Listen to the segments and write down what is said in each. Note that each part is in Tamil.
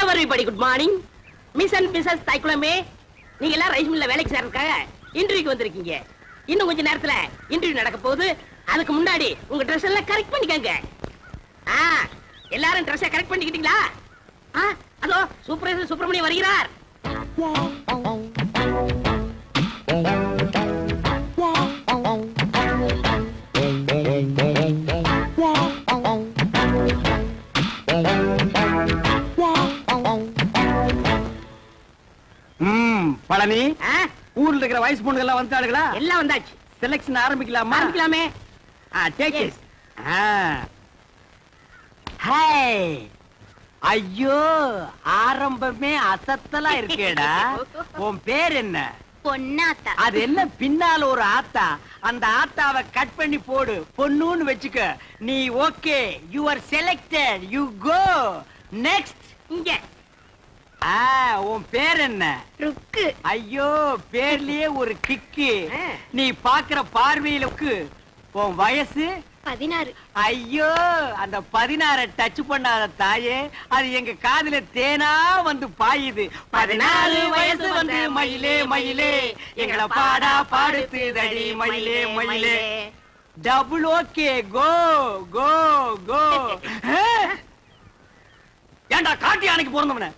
Everybody good morning. Miss and Mrs தைக்குளமே, நீங்க எல்லாம் ரைஸ் மில்ல வேலைக்கு சேர்றதுக்காக இன்டர்வியூக்கு வந்திருக்கீங்க. இன்னும் கொஞ்ச நேரத்துல இன்டர்வியூ நடக்க போகுது. அதுக்கு முன்னாடி உங்க ட்ரெஸ் எல்லாம் கரெக்ட் பண்ணிக்கங்க. எல்லாரும் ட்ரெஸ்ஸை கரெக்ட் பண்ணிக்கிட்டீங்களா? அதோ சூப்பர்வைசர் சுப்பிரமணியம் வருகிறார். பழனி, ஊர்ல இருக்கிற வயசு பொண்ணுங்க எல்லாம் வந்துட்டாளுங்களா? எல்லாம் வந்தாச்சு. செலக்ஷன் ஆரம்பிக்கலாமா? ஆரம்பிக்கலாமே. ஐயோ, ஆரம்பமே அசத்தலா இருக்கேடா. உன் பேர் என்ன? பொன்னாத்தா. அது என்ன பின்னால ஒரு ஆத்தா? அந்த ஆத்தாவை கட் பண்ணி போடு, பொண்ணுன்னு வச்சுக்க. நீ okay, you are selected, you go next. இங்க உன் பேர் என்ன? ருக்கு. ஐயோ, பேர்லயே ஒரு கிக்கு. நீ பாக்குற பார்வையிலுக்கு. உன் வயசு 16. ஐயோ, அந்த 16 டச் பண்ணாத தாயே, அது எங்க காதுல தேனா வந்து பாயுது. 14 வயசு வந்து மயிலே மயிலே எங்களை பாடா பாடுத்து தடி மயிலே மயிலே. டபுள் ஓகே, கோ கோ கோ. ஏண்டா காட்டி யானைக்கு பிறந்தவன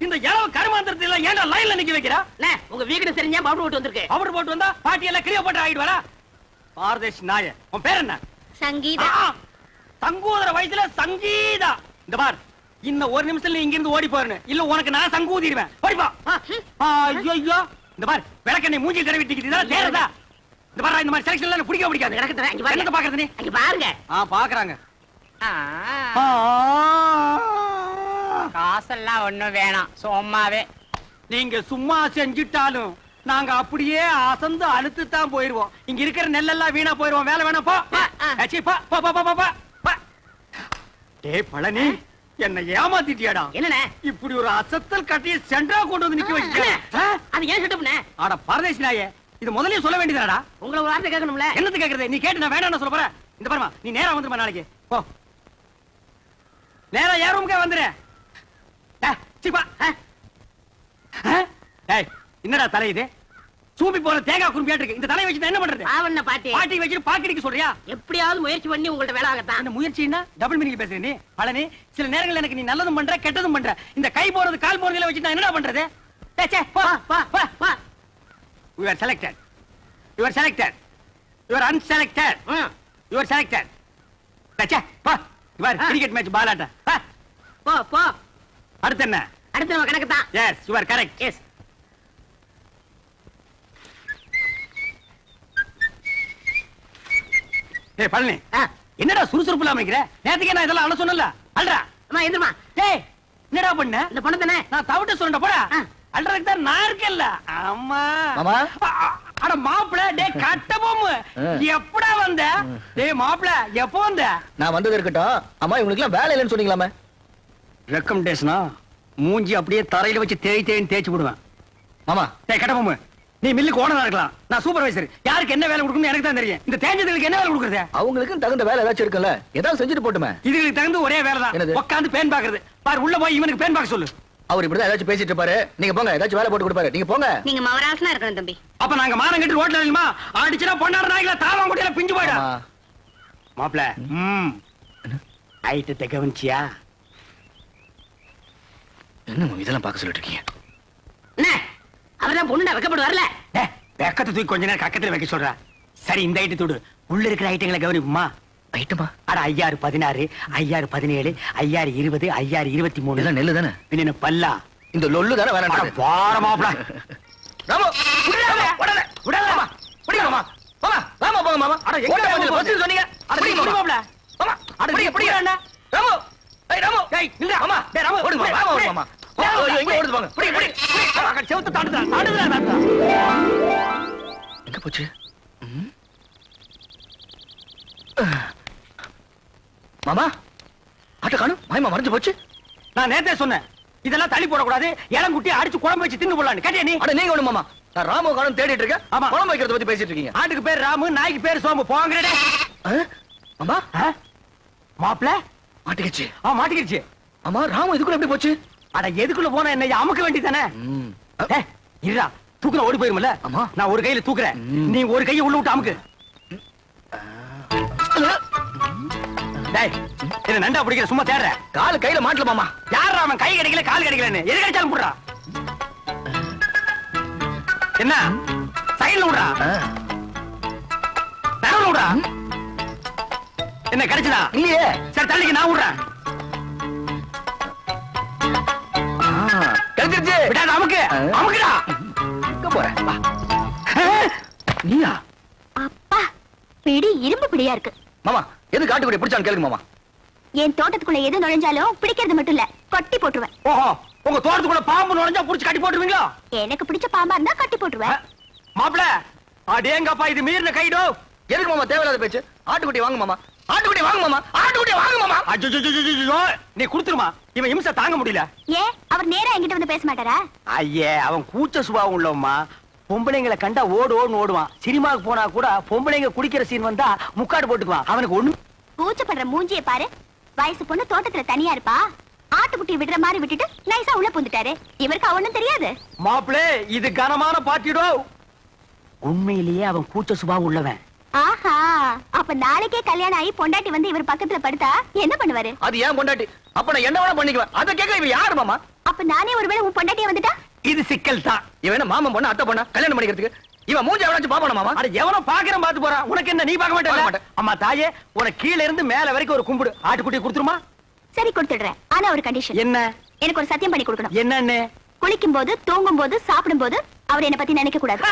இந்த இளவு கருமாந்திரத்துல ஏண்டா லைன்ல நிக்க வைக்கிறா? உங்க வீடு தெரிஞ்சா பவுடர் போட்டு வந்திருக்கு. பவுடர் போட்டு வந்தா பாட்டி எல்லாம் கிரியா போட்டு ஆயிடுவாரா? பாரதேஷ் நாய. உன் பேர் என்ன? சங்கீதா. சங்கூதர வயசுல சங்கீதா. இந்த பார், இன்னும் ஒரு நிமிஷத்துல இங்க இருந்து ஓடி போறேன், இல்ல உனக்கு நான் சங்கூதிடுவேன். ஓடிப்பா. ஐயோ, இந்த பார், விளக்கெண்ணை மூஞ்சி தடவி டிக்கிட்டு தேறதா? இந்த பார், இந்த மாதிரி செலக்ஷன்ல எனக்கு பிடிக்கவே பிடிக்காது. என்னத்த பாக்குறது நீ? அங்க பாருங்க. பாக்குறாங்க. காசெல்லாம் ஒண்ணும் வேணாம், சும்மாவே. நீங்க சும்மா செஞ்சுட்டாலும் நாங்க அப்படியே அசந்து அழுத்து தான் போயிருவோம். இங்க இருக்கிற நெல்லெல்லாம் வீணா போயிருவோம். வேலை வேணா போ. டேய் பழனி, என்ன ஏமாத்திட்டியாடா? என்னண்ணே இப்படி ஒரு அசத்தல் கட்டிய சென்டரா கொண்டு வந்து நிக்க வச்சியா? அது ஏன் செட்டப்னே? ஆட பரதேசி நாயே, இது முதல்லயே சொல்ல வேண்டியதாடா. உங்களை ஒரு வார்த்தை கேட்கணும்ல. என்னது கேக்குறது? நீ கேட்டு நான் வேணாம்னு சொல்ல போற? இந்த பாருமா, நீ நேரா வந்துருமா நாளைக்கு. போ, நேரா ஏன் ரூமுக்கே வந்துரு. என்னடா தலை இது? சூப்பி போற தேங்காய் குறும்பியாட்டு இருக்கு. இந்த தலையை வச்சு என்ன பண்றது? ஆவண்ண பாட்டி. பாட்டி வச்சிட்டு பாக்கடிக்க சொல்றியா? எப்படியாவது முயற்சி பண்ணி உங்கள்ட்ட வேலை ஆகத்தான். அந்த முயற்சின்னா டபுள் மீனிங் பேசுற நீ. பழனி, சில நேரங்கள் எனக்கு நீ நல்லதும் பண்ற கெட்டதும் பண்ற. இந்த கை போறது கால் போறதுல வச்சு நான் என்னடா பண்றது? You are selected. You are selected. You are unselected. You are selected. டச்சே, போ. இவர் கிரிக்கெட் மேட்ச் பாலாட்ட. போ போ. அடுத்து என்ன? அடுத்து நம்ம கணக்கு தான். Yes, you are correct. Yes. ஏய் பழனி, என்னடா சுறுசுறுப்பு இல்லாம இருக்கிற? நேத்துக்கே நான் இதெல்லாம் அழ சொன்னல. அல்றா. அம்மா எந்திரமா. டேய், என்னடா பண்ண? இந்த பொண்ணு தானே நான் தவிட்டு சொல்றேன் போடா. அல்றதுக்கு தான் நான் இருக்கேன்ல. அம்மா. மாமா. அட மாப்ள, டேய் கட்டபொம்மு. எப்படா வந்த? டேய் மாப்ள, எப்போ வந்த? நான் வந்தது இருக்கட்டும். அம்மா இவங்களுக்குலாம் வேலை இல்லைன்னு சொன்னீங்களாமே. ரெக்கமெண்டேஷனா? மூஞ்சி அப்படியே தரையில வச்சு தேய்ன்னு தேய்ச்சு விடுவேன். மாமா. டேய் கட்டபொம்மு, நீ மில்லுக்கு ஓனரா இருக்கலாம், நான் சூப்பர்வைசர். யாருக்கு என்ன வேலை கொடுக்கணும்னு எனக்கு தான் தெரியும். இந்த தேஞ்சதுக்கு என்ன வேலை கொடுக்கறது? அவங்களுக்கு தகுந்த வேலை ஏதாச்சும் இருக்குல்ல, ஏதாவது செஞ்சுட்டு போட்டுமே. இதுக்கு தகுந்த ஒரே வேலை தான், உட்காந்து பேன் பாக்குறது. பாரு, உள்ள போய் இவனுக்கு பேன் பாக்க சொல்லு. அவர் இப்படிதான் ஏதாச்சும் பேசிட்டு இருப்பாரு. நீங்க போங்க, ஏதாச்சும் வேலை போட்டு கொடுப்பாரு. நீங்க போங்க. நீங்க மவராசனா இருக்கணும் தம்பி. அப்ப நாங்க மானம் கட்டி ரோட்ல நில்லுமா? அடிச்சுனா பொண்ணாட நாய்கள தாவாங்குடியில பிஞ்சு போய்டா. மாப்ள, ஐட்டத்தை கவனிச்சியா? என்ன இதெல்லாம் பார்க்க சொல்லிட்டு இருக்கீங்க? என்ன அவர்தான் பொண்ணுடா, வெக்கப்பட்டு வரல. வெக்கத்தை தூக்கி கொஞ்ச நேரம் கக்கத்துல வைக்க சொல்றா. சரி, இந்த ஐட்டு தூடு. உள்ள இருக்கிற ஐட்டங்களை கவனிப்புமா? ஐட்டமா? அட 5016, 5017, 5020, 5023. எல்லாம் நெல்லு தானே? பின்ன பல்லா இந்த லொல்லு தானே வேணாம். வார மாப்ள. ராமு, விடலாமா? விடலாமா? பிடிக்கலாமா? மாமா, வாமா போங்க மாமா. அட எங்க வந்து பஸ் சொன்னீங்க? அட பிடிங்க மாப்ள. மாமா, அட பிடிங்க அண்ணா. ராமு, ஏய் ராமு, ஏய் நில்ல. மாமா, டேய் ராமு, ஓடுங்க மாமா. ஓடுங்க மாமா. ஐயோ, எங்க ஓடுது பாருங்க. பிடிங்க. அங்க செவுத்து தாண்டுடா. எங்க போச்சு? மாமா, ஆட்ட காணும். மாயமா மறைஞ்சு போச்சு. நான் நேத்தே சொன்னேன், இதெல்லாம் தள்ளி போடக்கூடாது. இளங்குட்டி அடிச்சு குழம்பு வச்சு தின்னு போடலான்னு. கேட்டியா நீ? அட நீங்க ஒண்ணு மாமா, நான் ராமு காணும் தேடிட்டு இருக்கேன். ஆமா, குழம்பு வைக்கிறத பத்தி பேசிட்டு இருக்கீங்க. ஆட்டுக்கு பேர் ராமு, நாய்க்கு பேர் சோம்பு. போங்கடே. மாமா, மாப்ள மாட்டிக்கிச்சு. மாட்டிக்கிச்சு. ஆமா, ராமு இதுக்குள்ள எப்படி போச்சு? அட எதுக்குள்ள போனா என்ன அமுக்க வேண்டியதானே? இருடா, தூக்குற ஓடி போயிருமில்ல. ஆமா. நான் ஒரு கையில தூக்குறேன், நீ ஒரு கையை உள்ள விட்டு அமுக்கு. டேய், என்ன நண்டா பிடிக்கிற, சும்மா தேடுற. கால் கையில மாட்டல மாமா. யாரா அவன் கை கிடைக்கல கால் கிடைக்கலன்னு எது கிடைச்சாலும் போடுறா. என்ன சைடுல விடுறா, நடுவுல விடுறா. என்ன கிடைச்சதா? இல்லையே. சரி தள்ளிக்கு, நான் விடுறேன். கிடைச்சிருச்சு. விடாத, அமுக்கு அமுக்குடா. எங்க போற? வா. நீயா? அப்பா பிடி இரும்பு பிடியா இருக்கு. மாமா எது காட்டுக்குடி பிடிச்சான்னு கேளுங்க மாமா. என் தோட்டத்துக்குள்ள எது நுழைஞ்சாலும் பிடிக்கிறது மட்டும் இல்ல, கொட்டி போட்டுருவேன். ஓஹோ, உங்க தோட்டத்துக்குள்ள பாம்பு நுழைஞ்சா புடிச்சு கட்டி போட்டுருவீங்களா? எனக்கு பிடிச்ச பாம்பா இருந்தா கட்டி போட்டுருவேன். மாப்பிள, அடேங்கப்பா, இது மீறின கைடோ. எதுக்கு மாமா தேவையில்லாத பேச்சு? ஆட்டுக்குட்டி வாங்க மாமா, ஆட்டுக்குட்டி வாங்க மாமா, ஆட்டுக்குட்டி வாங்க மாமா. அஜ்ஜோ, நீ குடுத்துருமா, இவன் இம்சை தாங்க முடியல. ஏன் அவர் நேரா என்கிட்ட வந்து பேச மாட்டாரா? ஐயே, அவன் கூச்ச சுபாவம் உள்ளவம்மா. பொம்பளைங்களை கண்டா ஓடுன்னு ஓடுவான். சினிமாவுக்கு போனா கூட பொம்பளைங்க குடிக்கிற சீன் வந்தா முக்காடு போட்டுக்குவான். அவனுக்கு ஒண்ணு கூச்சப்படுற மூஞ்சிய பாரு. வயசு பொண்ணு தோட்டத்துல தனியா இருப்பா, ஆட்டுக்குட்டி விடுற மாதிரி விட்டுட்டு நைஸா உள்ள புந்துட்டாரு. இவருக்கு அவனும் தெரியாது. மாப்பிளே, இது கனமான பாட்டிடோ. உண்மையிலேயே அவன் கூச்ச சுபாவம் உள்ளவன். ஆஹா, அப்ப நாளைக்கே கல்யாணம் ஆகி பொண்டாட்டி வந்து இவர் பக்கத்துல படுத்தா என்ன பண்ணுவாரு? அது ஏன் பொண்டாட்டி, அப்ப நான் என்ன வேணா பண்ணிக்குவேன். அத கேட்க இவன் யாரு மாமா? அப்ப நானே ஒருவேளை உன் பொண்டாட்டியா வந்துட்டா? இது சிக்கல் தான். இவன் என்ன மாமன் பொண்ணு அத்தை பொண்ணா கல்யாணம் பண்ணிக்கிறதுக்கு? இவன் மூஞ்சி எவனாச்சும் பாப்பானா மாமா? அட எவனோ பாக்குறேன் பாத்து போறான். உனக்கு என்ன, நீ பார்க்க பார்க்க மாட்டே? மாட்டேன். அம்மா தாயே, உனக்கு கீழ இருந்து மேல வரைக்கும் ஒரு கும்பிடு. ஆட்டுக்குட்டி கொடுத்துருமா? சரி கொடுத்துடுறேன். ஆனா ஒரு கண்டிஷன். என்ன? எனக்கு ஒரு சத்தியம் பண்ணி கொடுக்கணும். என்னன்னு? குளிக்கும் போது, தூங்கும் போது, சாப்பிடும் போது அவர் என்ன பத்தி நினைக்க கூடாது.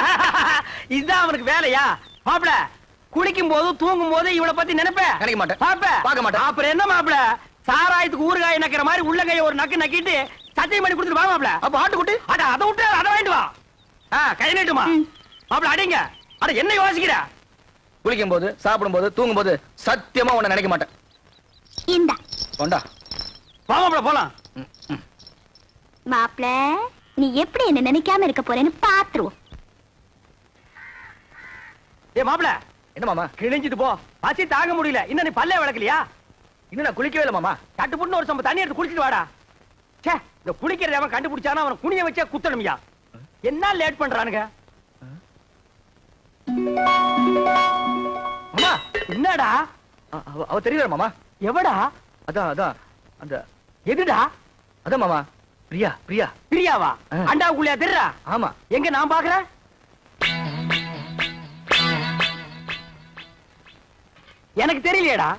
இதுதான் அவனுக்கு வேலையா? மாப்பிள, குளிக்கும் போது தூங்கும் போது இவளை பத்தி நினைப்பேன். நினைக்க மாட்டேன். பார்க்க மாட்டேன். அப்புறம் என்ன மாப்பிள, சாராயத்துக்கு ஊறுகாய் நக்கிற மாதிரி உள்ள கைய ஒரு நக்கு நக்கிட்டு சத்தியம் பண்ணி கொடுத்துட்டு வா மாப்பிள. அப்ப ஆட்டுக்குட்டி அட அதை விட்டு அதை வாங்கிட்டு வா. கை நீட்டுமா மாப்பிள. அடிங்க. அட என்ன யோசிக்கிற? குளிக்கும் போது, சாப்பிடும் போது, தூங்கும் போது சத்தியமா உன்னை நினைக்க மாட்டேன். இந்தா கொண்டா. வா மாப்பிள, போலாம். மாப்ள, நீ எப்படி என்ன நினைக்காம இருக்க போறேன்னு பாத்துருவோம். ஏ மாப்பிள, என்ன மாமா? கிழிஞ்சிட்டு போ, பசி தாங்க முடியல. இன்னும் நீ பல்லே விளக்கலையா? இன்னும் நான் குளிக்கவே இல்லை மாமா. தட்டு புட்டு ஒரு சம்ப தண்ணி எடுத்து குளிச்சிட்டு வாடா. சே, இந்த குளிக்கிறத அவன் கண்டுபிடிச்சானா அவன் குனிய வச்சே குத்தணும்யா. என்ன லேட் பண்றானுங்க? மாமா என்னடா? அவ தெரியல மாமா. எவடா? அதான் அதான் அந்த எதுடா? அதான் மாமா, பிரியா. பிரியா பிரியாவா? அண்டாவுக்குள்ளயா தெரியறா? ஆமா. எங்க நான் பாக்குறேன்? எனக்கு தெரியலையேடா.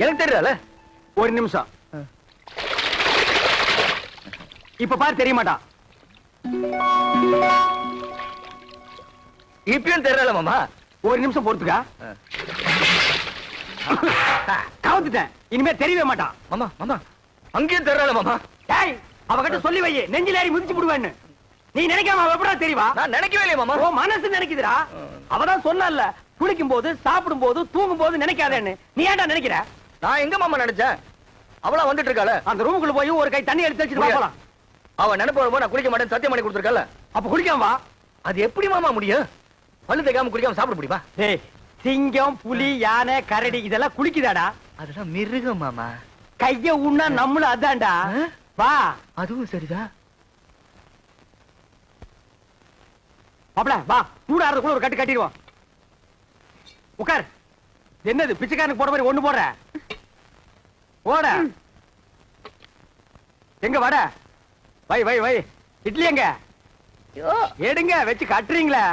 எனக்கு தெரியல. ஒரு நிமிஷம். இப்ப பாரு, தெரிய மாட்டான். இப்பயும் தெரியல மாமா. ஒரு நிமிஷம் பொறுத்துக்கா. கவுத்துட்டேன். இனிமே தெரியவே மாட்டான். மாமா மாமா அங்கேயும் தெரியல மாமா. டேய், அவகிட்ட சொல்லி வை, நெஞ்சில ஏறி மிதிச்சு விடுவேன்னு. நீ நினைக்காம அவ எப்படா தெரியவா? நான் நினைக்கவே இல்லையே மாமா. ஓ மனசு நினைக்குதுடா. அவதான் சொன்னல்ல, குளிக்கும் போது, சாப்பிடும் போது, தூங்கும் போது நினைக்காதேன்னு. நீ ஏன்டா நினைக்கிற? நான் எங்க மாமா நினைச்சேன்? அவளா வந்துட்டு இருக்காள. அந்த ரூமுக்குள்ள போய் ஒரு கை தண்ணி எடுத்து வச்சுட்டு வா போலாம். அவ நினைப்பு வரும்போது நான் குளிக்க மாட்டேன் சத்தியம் பண்ணி கொடுத்துருக்கல. அப்ப குளிக்காம வா. அது எப்படி மாமா முடியும்? பல்லு தேய்க்காம குளிக்காம சாப்பிட முடியுமா? டேய், சிங்கம், புலி, யானை, கரடி இதெல்லாம் குளிக்குதாடா? அதெல்லாம் மிருகம் மாமா. கைய உண்ணா நம்மளும் அதான்டா. வா. அதுவும் சரிதான். மாப்ள வா, சூடாறதுக்குள்ள ஒரு கட்டு கட்டிடுவோம். உட்கார். என்னது பிச்சைக்காரனுக்கு போற மாதிரி ஒண்ணு போடுற? ஓட. எங்க வட? வை வை வை. இட்லி எங்க? எடுங்க, வச்சு கட்டுறீங்களா?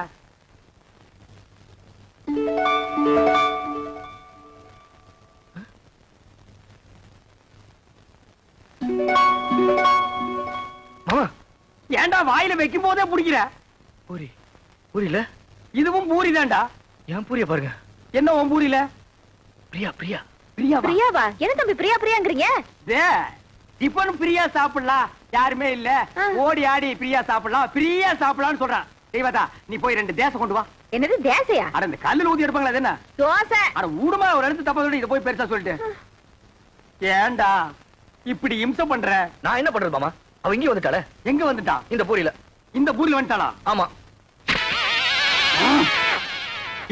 மாமா ஏன்டா வாயில வைக்கும் போதே பிடிக்கிற? பூரி. பூரியில இதுவும் பூரி தான்டா. ஏன் பூரிய பாருங்க. என்ன உன் பூரியில? பிரியா பிரியா. பிரியாவா? பிரியாவா? என்ன தம்பி பிரியா பிரியாங்கறீங்க? டிபன் பிரியா சாப்பிடலாம், யாருமே இல்ல. ஓடி ஆடி பிரியா சாப்பிடலாம், பிரியா சாப்பிடலாம்னு சொல்றான். தெய்வதா, நீ போய் 2 தேசை கொண்டு வா. என்னது தேசையா? அட இந்த கல்லுல ஊத்தி எடுப்பாங்களா? அது என்ன தோசை? அட ஊடுமா, ஒரு இடத்து தப்பா சொல்லி இத போய் பெருசா சொல்லிட்டு. ஏன்டா இப்படி இம்சை பண்ற? நான் என்ன பண்றது மாமா? அவ இங்கே வந்துட்டாளே. எங்க வந்துட்டான்? இந்த பூரியில. இந்த பூரியில வந்துட்டாளா? ஆமா.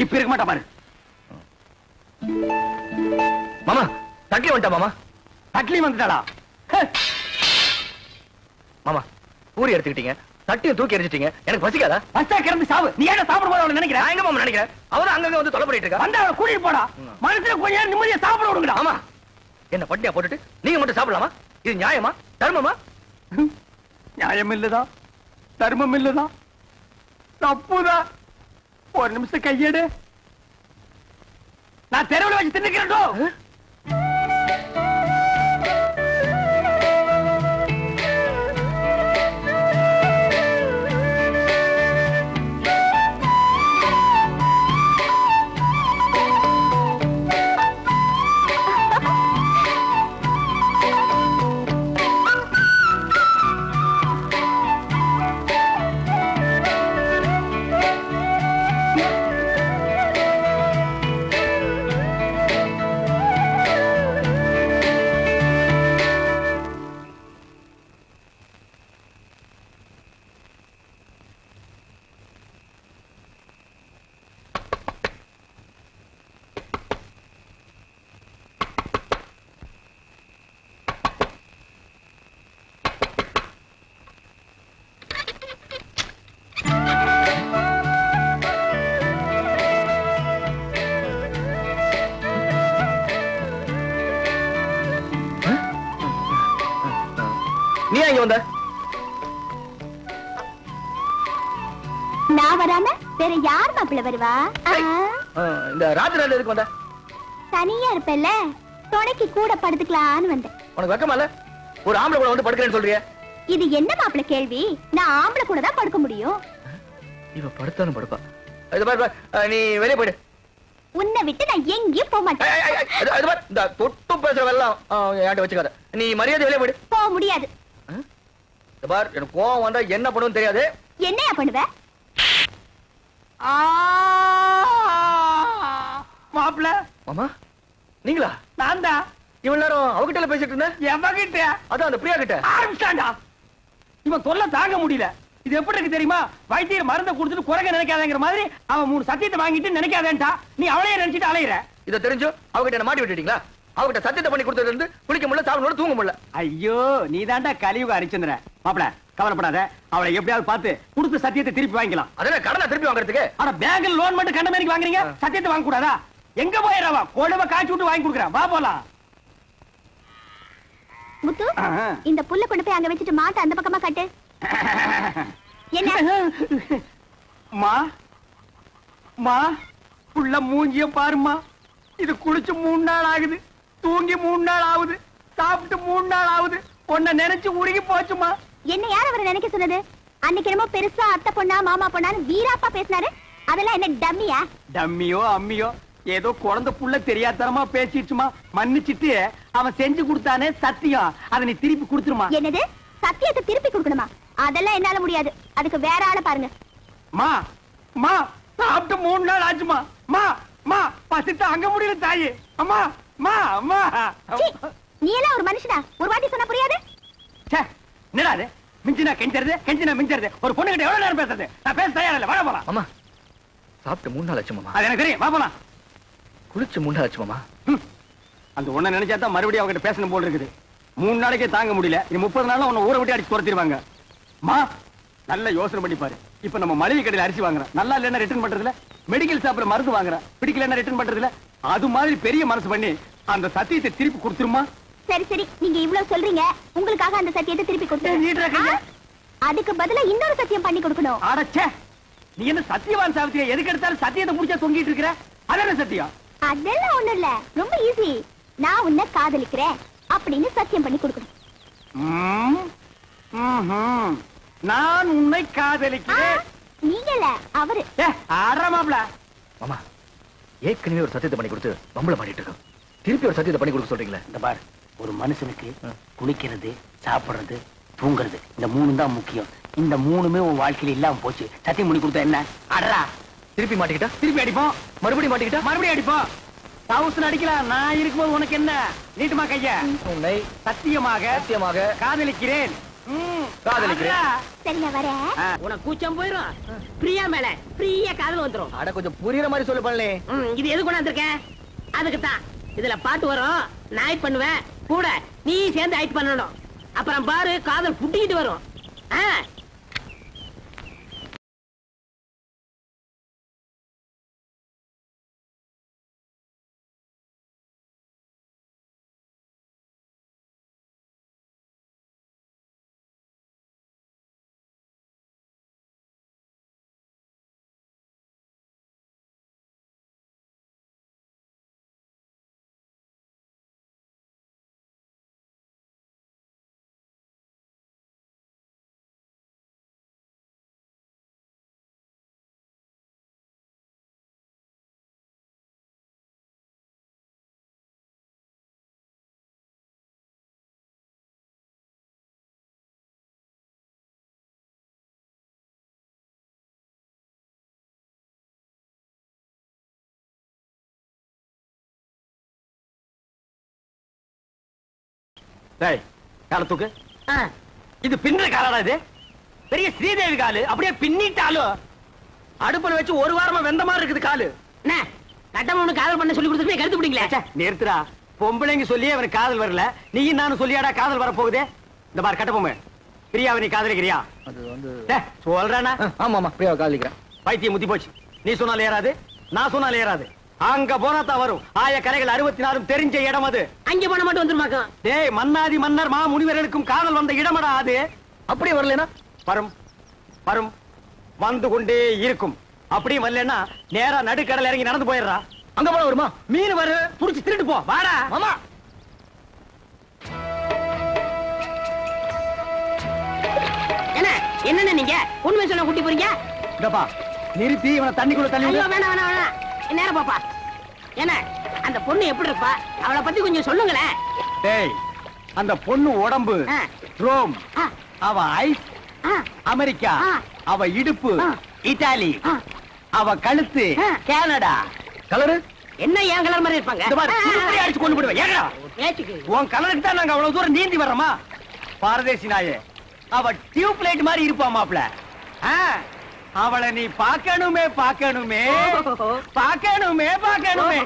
இப்ப இருக்க மாட்டா பாரு. மாமா தட்டி வந்துட்டா மாமா. தட்லி வந்துட்டாடா. மாமா பூரி எடுத்துக்கிட்டீங்க, தட்டியை தூக்கி எரிஞ்சிட்டீங்க. எனக்கு பசிக்காதா? பஸ்டா கிளம்பி சாவு. நீ ஏன் சாப்பிட போற அவளை நினைக்கிறேன்? நான் எங்க மாமா நினைக்கிறேன்? அவதான் அங்கங்க வந்து தொலை பண்ணிட்டு இருக்கா. வந்தா அவளை கூட்டிட்டு போடா. மனசுல கொஞ்ச நேரம் நிம்மதியா சாப்பிட விடுங்கடா. ஆமா, என்ன பட்டியா போட்டுட்டு நீங்க மட்டும் சாப்பிடலாமா? இது நியாயமா, தர்மமா? நியாயம் இல்லதா, தர்மம் இல்லதா, தப்புதான். ஒரு நிமிஷம் கையெடு. நான் தெருவில் வச்சு தின்னுக்கிறேன். நீ இங்க வந்த? நான் வராம வேற யார் மாப்பிள்ள வருவா? இந்த ராத்திரி எதுக்கு வந்த? தனியா இருப்பல்ல, துணைக்கு கூட படுத்துக்கலான்னு வந்தேன். உனக்கு வெக்கமா இல்ல? ஒரு ஆம்பளை கூட வந்து படுக்கிறேன்னு சொல்றிய? இது என்ன மாப்பிள்ள கேள்வி? நான் ஆம்பளை கூட தான் படுக்க முடியும். இவ படுத்தாலும் படுப்பா. இது பாரு, நீ வெளியே போயிடு. உன்னை விட்டு நான் எங்கேயும் போக மாட்டேன். இந்த தொட்டு பேசுறவெல்லாம் என்கிட்ட வச்சுக்காத. நீ மரியாதை வெளியே போயிடு. போக முடியாது. பார், எனக்கு கோவம் வந்தா என்ன பண்ணுன்னு தெரியாது. என்னையா பண்ணுவ? மாப்பிள்ள மாமா நீங்களா? நான் தான். இவ்வளவு நேரம் அவகிட்ட பேசிட்டு இருந்தேன். எவகிட்ட? அதான் அந்த பிரியா கிட்ட. ஆரம்பிச்சாண்டா. இவன் தொல்லை தாங்க முடியல. இது எப்படி இருக்கு தெரியுமா? வைத்தியர் மருந்தை கொடுத்துட்டு குறைக்க நினைக்காதங்கிற மாதிரி அவன் 3 சத்தியத்தை வாங்கிட்டு நினைக்காதேன்டா. நீ அவளையே நினைச்சிட்டு அலையிற. இதை தெரிஞ்சு அவகிட்ட என்ன மாட்டி விட்டுட்டீங்களா? அவகிட்ட சத்தியத்தை பண்ணி கொடுத்ததுல இருந்து குளிக்க முடியல, சாப்பிட முடியல, தூங்க முடியல. ஐயோ, நீ தாண்டா கலியுக அரிச்சந்திர. மாப்பிள கவலைப்படாத, அவளை எப்படியாவது பார்த்து கொடுத்த சத்தியத்தை திருப்பி வாங்கிக்கலாம். அதெல்லாம் கடனை திருப்பி வாங்குறதுக்கு? ஆனா பேங்க்ல லோன் மட்டும் கண்ட மாதிரி வாங்குறீங்க, சத்தியத்தை வாங்க கூடாதா? எங்க போயிடவா? கொழுவ காய்ச்சி விட்டு வாங்கி கொடுக்குறேன். வா போலாம். முத்து, இந்த புல்ல கொண்டு போய் அங்க வச்சுட்டு மாட்ட அந்த பக்கமா கட்டு. என்ன மா மா புள்ள மூஞ்சிய பாருமா. இது குளிச்சு 3 நாள் ஆகுது, தூங்கி 3 நாள் ஆகுது, சாப்பிட்டு 3 நாள் ஆகுது. உன்னை நினைச்சு உருகி போச்சுமா. என்ன யார் அவரை நினைக்க சொன்னது? அன்னைக்கு என்னமோ பெருசா அத்தை பொண்ணா மாமா பொண்ணான்னு வீராப்பா பேசினாரு. அதெல்லாம் என்ன டம்மியா? டம்மியோ அம்மியோ ஏதோ குழந்தை புள்ள தெரியாதனமா பேசிடுச்சுமா. மன்னிச்சிட்டு அவன் செஞ்சு கொடுத்தானே சத்தியம், அதை நீ திருப்பி கொடுத்துருமா. என்னது? சத்தியத்தை திருப்பி கொடுக்கணுமா? அதெல்லாம் என்னால முடியாது. அதுக்கு வேற ஆளை பாருங்க. மா மா சாப்பிட்டு 3 நாள் ஆச்சுமா. மா மா பசித்த அங்க முடியல தாயி. அம்மா மா அம்மா. சீ, நீ எல்லாம் ஒரு மனுஷனா? ஒரு வாட்டி சொன்னா புரியாது? என்னடா அது? மிஞ்சினா கெஞ்சறது, கெஞ்சினா மிஞ்சறது. ஒரு பொண்ணு கிட்ட எவ்வளவு நேரம் பேசுறது? நான் பேச தயாரா இல்ல. வாங்க போலாம். அம்மா சாப்பிட்டு 3 நாள் ஆச்சு மாமா. அது எனக்கு தெரியும். வா போலாம். குளிச்சு 3 நாள் ஆச்சு மாமா. அந்த ஒண்ண நினைச்சா தான் மறுபடியும் அவகிட்ட பேசணும் போல இருக்குது. 3 நாளைக்கே தாங்க முடியல. இனி 30 நாளா உன்னை ஊரை விட்டு அடிச்சு துரத்திடுவாங்க. மா நல்ல யோசனை பண்ணி பாரு. இப்ப நம்ம மளிகை கடையில அரிசி வாங்குறோம், நல்லா இல்லைன்னா ரிட்டர்ன் பண்றதுல, மெடிக்கல் ஷாப்ல மருந்து வாங்குறோம், பிடிக்கலன்னா ரிட்டர்ன் பண்றதுல, அது மாதிரி பெரிய மனசு பண்ணி அந்த சத்தியத்தை திருப்பி கொடுத்துருமா. சரி சரி, நீங்க இவ்வளவு சொல்றீங்க, உங்களுக்காக அந்த சத்தியத்தை திருப்பி கொடுத்துறேன். அதுக்கு பதிலா இன்னொரு சத்தியம் பண்ணி கொடுக்கணும். அடச்சே, நீ என்ன சத்தியவான் சாவித்திரியா? எதுக்கு எடுத்தாலும் சத்தியத்தை முடிச்சா தொங்கிட்டு இருக்கிற? அதென்ன சத்தியம்? அதெல்லாம் ஒண்ணும் இல்ல, ரொம்ப ஈஸி. நான் உன்னை காதலிக்கிறேன் அப்படின்னு சத்தியம் பண்ணி கொடுக்கணும். நான் உன்னை காதலிக்கிறேன். நீங்க இல்ல, அவரு. ஆடுறாமாப்ல. மாமா ஏற்கனவே ஒரு சத்தியத்தை பண்ணி கொடுத்து பம்பளை பண்ணிட்டு இருக்கோம். திருப்பி ஒரு சத்தியத்தை பண்ணி கொடுக்க சொல்றீங்களே. இந்த பார், ஒரு மனுஷனுக்கு குளிக்கிறது, சாப்பிடுறது, தூங்குறது, இந்த 3 தான் முக்கியம். இந்த 3மே உன் வாழ்க்கையில இல்லாம போச்சு. சத்தியம் பண்ணி கொடுத்தா என்ன? அடரா. திருப்பி மாட்டிக்கிட்டா திருப்பி அடிப்போம். மறுபடியும் மாட்டிக்கிட்டா மறுபடியும் அடிப்போம். தவுசன் அடிக்கலாம். நான் இருக்கும்போது உனக்கு என்ன? நீட்டுமா கைய. உன்னை சத்தியமாக சத்தியமாக காதலிக்கிறேன். காதலிக்கிறேன். சரி, நான் வரேன். உனக்கு கூச்சம் போயிரும். பிரியா மேல ஃப்ரீயா காதல் வந்துரும். அட கொஞ்சம் புரியுற மாதிரி சொல்லு பண்ணலே. இது எது கொண்டாந்துருக்க? அதுக்குத்தான் இதுல பாட்டு வரும் நான் ஆக்ட் பண்ணுவேன் கூட நீ சேர்ந்து ஆக்ட் பண்ணணும் அப்புறம் பாரு காதல் புட்டிக்கிட்டு வரும் காலத்துக்கு இது பின்ன காலடா இது பெரிய ஸ்ரீதேவி காலு அப்படியே பின்னிட்டாலும் அடுப்புல வச்சு ஒரு வாரமா வெந்த மாதிரி இருக்குது காலு கட்டமனு காதல் பண்ண சொல்லி கொடுத்துட்டு கருத்து பிடிக்கல நிறுத்துறா பொம்பளைங்க சொல்லியே அவனுக்கு காதல் வரல நீ நானும் சொல்லியாடா காதல் வர போகுதே இந்த பாரு கட்டபொம்மை பிரியாவை நீ காதலிக்கிறியா அது வந்து சொல்றானா ஆமா ஆமா பிரியாவை காதலிக்கிறேன் பைத்தியம் முத்தி போச்சு நீ சொன்னால ஏறாது நான் சொன்னால ஏறாது அங்க போனா தான் வரும் ஆய கரைகள் 64 தெரிஞ்ச இடம் அது அங்க போன மட்டும் வந்துருமாக்கும் டேய் மன்னாதி மன்னர் மா முனிவர்களுக்கும் காதல் வந்த இடமடா அது அப்படியே வரலனா வரும் வரும் வந்து கொண்டே இருக்கும் அப்படியே வரலன்னா நேரா நடுக்கடல் இறங்கி நடந்து போயிடுறா அங்க போன வருமா மீன் வரு புடிச்சு திருட்டு போ வாடா மாமா என்ன நீங்க உண்மை சொல்ல கூட்டி போறீங்க இதப்பா நிறுத்தி இவனை தண்ணிக்குள்ள தள்ளி ஐயோ வேணாம் வேணாம் வேணாம் நேரம் பாப்பா என்ன அந்த பொண்ணு எப்படி இருப்பா அவளை பத்தி கொஞ்சம் சொல்லுங்களேன் டேய் அந்த பொண்ணு உடம்பு ரோம் அவ ஐஸ் அமெரிக்கா அவ இடுப்பு இத்தாலி அவ கழுத்து கனடா கலரு என்ன ஏன் கலர் மாதிரி இருப்பாங்க இந்த மாதிரி சுருட்டி அடிச்சு கொண்டு போடுவேன் ஏங்கடா ஏச்சுக்கு உன் கலருக்கு தான் நாங்க அவ்வளவு தூரம் நீந்தி வர்றோமா பாரதேசி நாயே அவ டியூப் லைட் மாதிரி இருப்பா மாப்ள அவளை நீ பார்க்கணுமே பார்க்கணுமே பார்க்கணுமே பார்க்கணுமே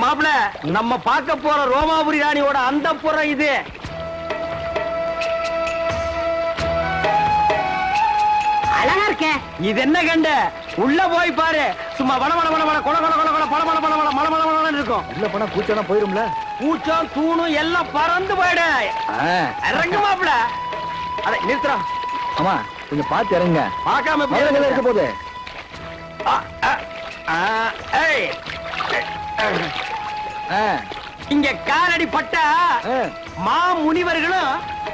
மாப்ள நம்ம பார்க்க போற ரோமாபுரி ராணியோட அந்த புறம் இது அழகா இருக்க இது என்ன கண்ட உள்ள போய் பாரு சும்மா வள வள வள வள கொல கொல கொல கொல பள பள பள பள மள மள மள இருக்கும் உள்ள போனா கூச்சனா போயிரும்ல பூச்சம் தூணும் எல்லாம் பறந்து போயிடு இறங்கு மாப்ள அட நிறுத்துறா ஆமா கொஞ்சம் பார்த்து இறங்க பார்க்காம மேல இருக்க போகுது இங்க காலடி பட்டா மா முனிவர்களும்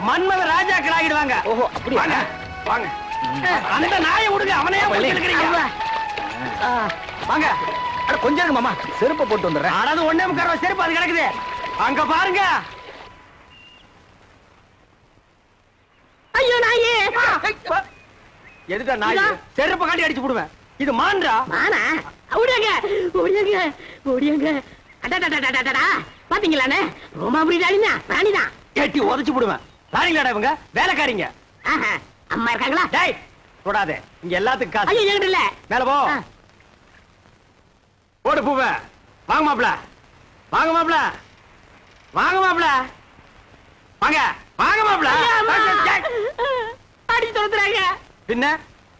மன்மத ராஜாக்கள் ஆகிடுவாங்க ஓஹோ அப்படியா வாங்க வாங்க அந்த நாயை விடுங்க அவனே இருக்கிறீங்க வாங்க அட கொஞ்சம் இருங்க மாமா செருப்பை போட்டு வந்துடுறேன் அதாவது ஒண்ணே முக்கால் செருப்பு அது கிடக்குது அங்க பாருங்க ஐயோ நாயே எதுடா நாய் செருப்பை காட்டி அடிச்சு போடுவேன் இது மான்றா மானா ஓடியாங்க ஓடியாங்க ஓடியாங்க அடடடடடடடா பாத்தீங்களானே ரோமாபுரி ராணிதான் கேட்டி உதைச்சு போடுவேன் ராணிங்களாடா இவங்க வேலைக்காரிங்க ஆஹா அம்மா இருக்காங்களா டேய் தொடாதே இங்க எல்லாத்துக்கும் காசு ஐயோ என்கிட்ட இல்ல மேல போ ஓடு பூவ வாங்க மாப்ள வாங்க மாப்ள வாங்க மாப்ள வாங்க வாங்க மாப்ள அடி துரத்துறாங்க பின்ன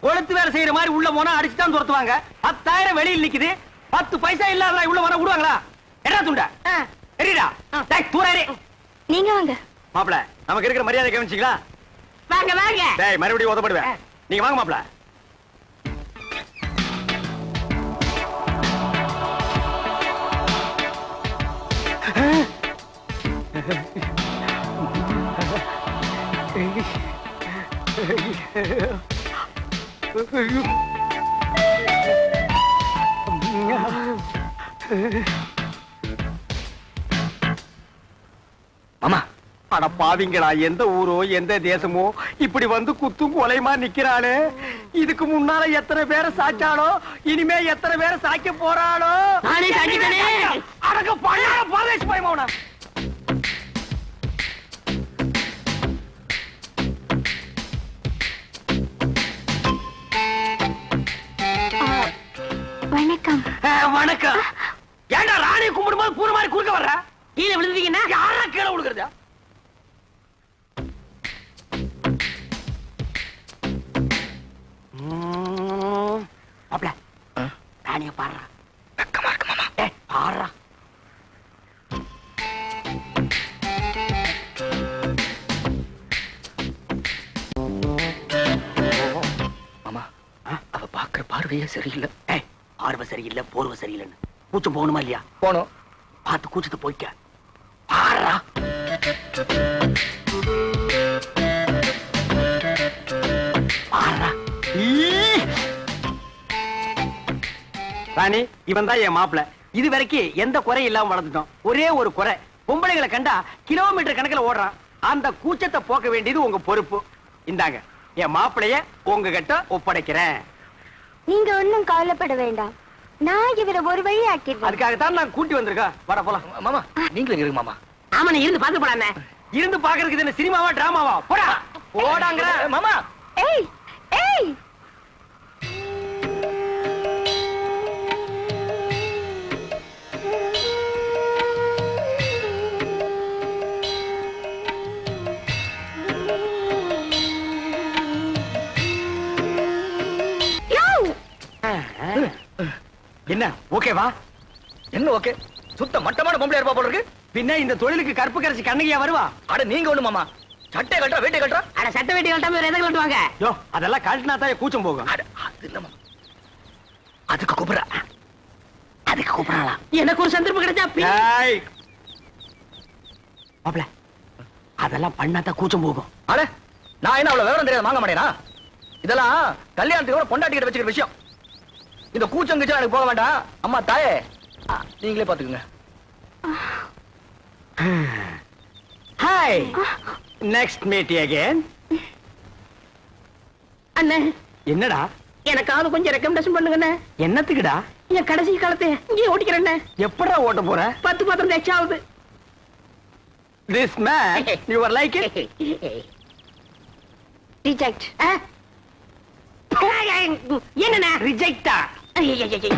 கொளுத்து வேலை செய்யற மாதிரி உள்ள போனா அடிச்சு தான் துரத்துவாங்க 10,000 வெளியில் நிக்குது 10 பைசா இல்லாத உள்ள வர விடுவாங்களா என்ன துண்ட எரிடா டேய் தூரே நீங்க வாங்க மாப்பிள நமக்கு இருக்கிற மரியாதை கவனிச்சீங்களா? வாங்க வாங்க. டேய் மறுபடியும் உதப்படுவேன். நீங்க வாங்க மாப்பிள. மாமா அட பாவிங்களா, எந்த ஊரோ எந்த தேசமோ இப்படி வந்து குத்தும் கொலைமா நிக்கிறாளே. இதுக்கு முன்னால எத்தனை பேரை சாச்சாலோ, இனிமே எத்தனை பேரை சாய்க்க போறாளோ. நானே சாய்ச்சிட்டேனே. அடக்க பழைய பரதேசி பயமாவனா. வணக்கம். வணக்கம். ஏண்டா ராணியை கும்பிடும்போது பூர மாதிரி குறுக்க வர்ற? கீழே விழுந்தீங்கன்னா யாரா கீழே விழுகிறதா? மாப்ள ராணிய பாடுறா. வெக்கமா இருக்கு மாமா. பாடுறா. மாமா அவ பாக்குற பார்வையே சரியில்லை. பார்வை சரியில்லை, போர்வை சரியில்லைன்னு கூச்சம் போகணுமா இல்லையா? போனோம். பார்த்து கூச்சத்தை போய்க்க. பாடுறா. பாடுறா. ராணி, இவன் தான் என் மாப்பிள. இது வரைக்கும் எந்த குறை இல்லாம வளர்ந்துட்டோம். ஒரே ஒரு குறை, பொம்பளைகளை கண்டா கிலோமீட்டர் கணக்குல ஓடுறான். அந்த கூச்சத்தை போக்க வேண்டியது உங்க பொறுப்பு. இந்தாங்க என் மாப்பிளைய உங்ககிட்ட ஒப்படைக்கிறேன். நீங்க ஒண்ணும் கவலைப்பட வேண்டாம், நான் இவரை ஒரு வழி ஆக்கிடுவேன். அதுக்காகத்தான் நான் கூட்டி வந்திருக்கேன். வாடா போலாம். மாமா நீங்களும் இருங்க மாமா. ஆமா நீ இருந்து பாத்து போடானே. இருந்து பாக்குறதுக்கு என்ன சினிமாவா டிராமாவா? போடா போடாங்கற. மாமா ஏய் ஏய், என்ன ஓகேவா? என்ன ஓகே? சுத்த மட்டமான பொம்பளை இருப்பா போல இருக்கு. பின்ன இந்த தொழிலுக்கு கற்பு கரைச்சி கண்ணகியா வருவா? அட நீங்க ஒண்ணு மாமா. சட்டை கட்டா வேட்டை கட்டா. அட சட்டை வெட்டி கட்டாம வேற எதை கட்டுவாங்க? யோ அதெல்லாம் கழட்டினா தான் கூச்சம் போகும். அட அது இல்ல மாமா. அதுக்கு கூப்பிடுறா. அதுக்கு கூப்பிடறாளா? எனக்கு ஒரு சந்தர்ப்பம் கிடைச்சா ஏய் மாப்ள, அதெல்லாம் பண்ணா தான் கூச்சம் போகும். அட நான் என்ன அவ்வளவு விவரம் தெரியாத வாங்க மாட்டேனா? இதெல்லாம் கல்யாணத்துக்கு கூட பொண்டாட்டி கிட்ட வச்சுக்கிற விஷயம். இந்த கூச்சம் கிச்சம் எனக்கு போக வேண்டாம். அம்மா தாயே நீங்களே பாத்துக்குங்க. Hi, next meet again. அண்ணே என்னடா? எனக்காவது கொஞ்சம் ரெக்கமெண்டேஷன் பண்ணுங்கண்ணே. என்னத்துக்குடா? என் கடைசி காலத்தை இங்கே ஓட்டிக்கிறேண்ணே. எப்படா ஓட்ட போற? 10 பாத்திரம் எக்ஸ்ட்ரா ஆகுது. This man, you are like it? Reject. என்னண்ணே Rejecta. ஐயையையையை.